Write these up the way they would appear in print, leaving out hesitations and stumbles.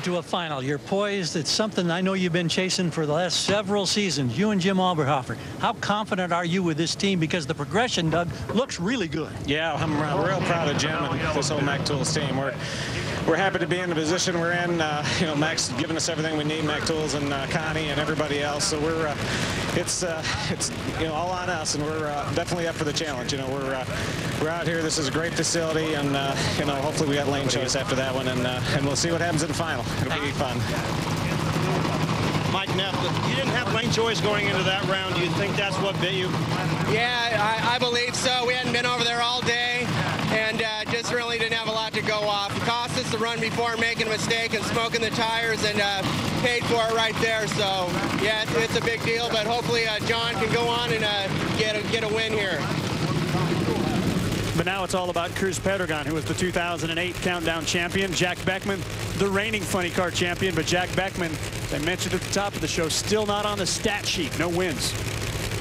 to a final. You're poised. It's something I know you've been chasing for the last several seasons, you and Jim Alberhofer. How confident are you with this team? Because the progression, Doug, looks really good. Yeah, I'm real proud of Jim and this whole Mac Tools team. We're happy to be in the position we're in. You know, Mac's giving us everything we need, Mac Tools and Connie and everybody else. So we're it's you know, all on us, and we're definitely up for the challenge. You know, we're out here. This is a great facility, and you know, hopefully we got lane choice after that one, and we'll see what happens in the final. It'll be fun. Mike Neff, you didn't have lane choice going into that round. Do you think that's what bit you? Yeah, I believe so. We hadn't been over there all day, and just really didn't have a lot to go off. It cost us the run before making a mistake and smoking the tires, and paid for it right there. So, yeah, it's a big deal, but hopefully John can go on and get a win here. But now it's all about Cruz Pedregon, who was the 2008 Countdown champion. Jack Beckman, the reigning funny car champion. But Jack Beckman, I mentioned at the top of the show, still not on the stat sheet. No wins.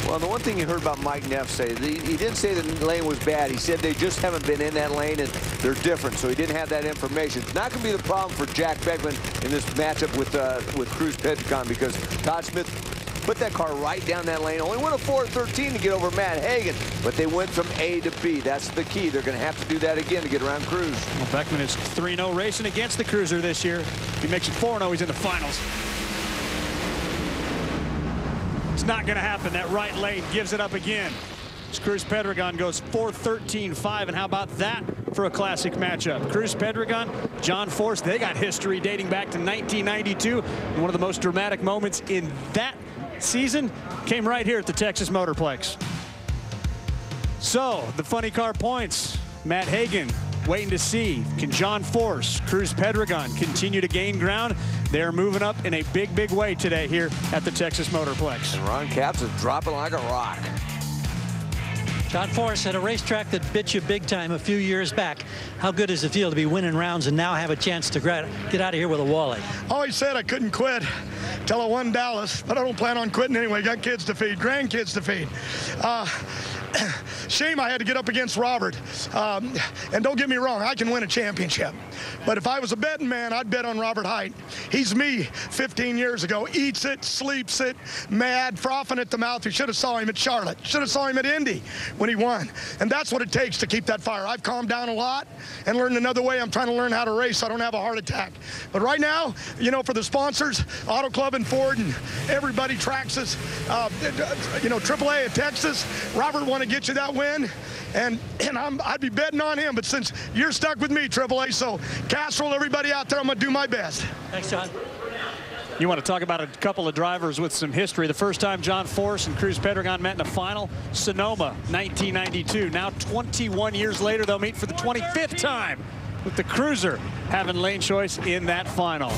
Well, the one thing you heard about Mike Neff say, he didn't say the lane was bad. He said they just haven't been in that lane and they're different, so he didn't have that information. It's not going to be the problem for Jack Beckman in this matchup with Cruz Pedregon, because Todd Smith put that car right down that lane. Only went a 4.13 to get over Matt Hagan, but they went from A to B. That's the key. They're going to have to do that again to get around Cruz. Well, Beckman is 3-0 racing against the Cruiser this year. If he makes it 4-0, he's in the finals. It's not going to happen. That right lane gives it up again. Cruz Pedregon goes 4.13.5, and how about that for a classic matchup? Cruz Pedregon, John Force, they got history dating back to 1992. And one of the most dramatic moments in that season came right here at the Texas Motorplex. So, the funny car points. Matt Hagan waiting to see, can John Force, Cruz Pedregon continue to gain ground? They're moving up in a big, big way today here at the Texas Motorplex. And Ron Capps is dropping like a rock. John Force had a racetrack that bit you big time a few years back. How good does it feel to be winning rounds and now have a chance to get out of here with a walleye? Always said I couldn't quit till I won Dallas, but I don't plan on quitting anyway. Got kids to feed, grandkids to feed. Shame I had to get up against Robert. And don't get me wrong, I can win a championship. But if I was a betting man, I'd bet on Robert Height. He's me 15 years ago. Eats it, sleeps it, mad, frothing at the mouth. You should have saw him at Charlotte. Should have saw him at Indy when he won. And that's what it takes to keep that fire. I've calmed down a lot and learned another way. I'm trying to learn how to race so I don't have a heart attack. But right now, you know, for the sponsors, Auto Club and Ford and everybody, Traxxas, you know, AAA at Texas, Robert want to get you that win, and I'd be betting on him. But since you're stuck with me, AAA, so Castrol, everybody out there, I'm going to do my best. Thanks, John. You want to talk about a couple of drivers with some history. The first time John Force and Cruz Pedregon met in a final, Sonoma, 1992. Now 21 years later, they'll meet for the 25th time with the Cruiser having lane choice in that final.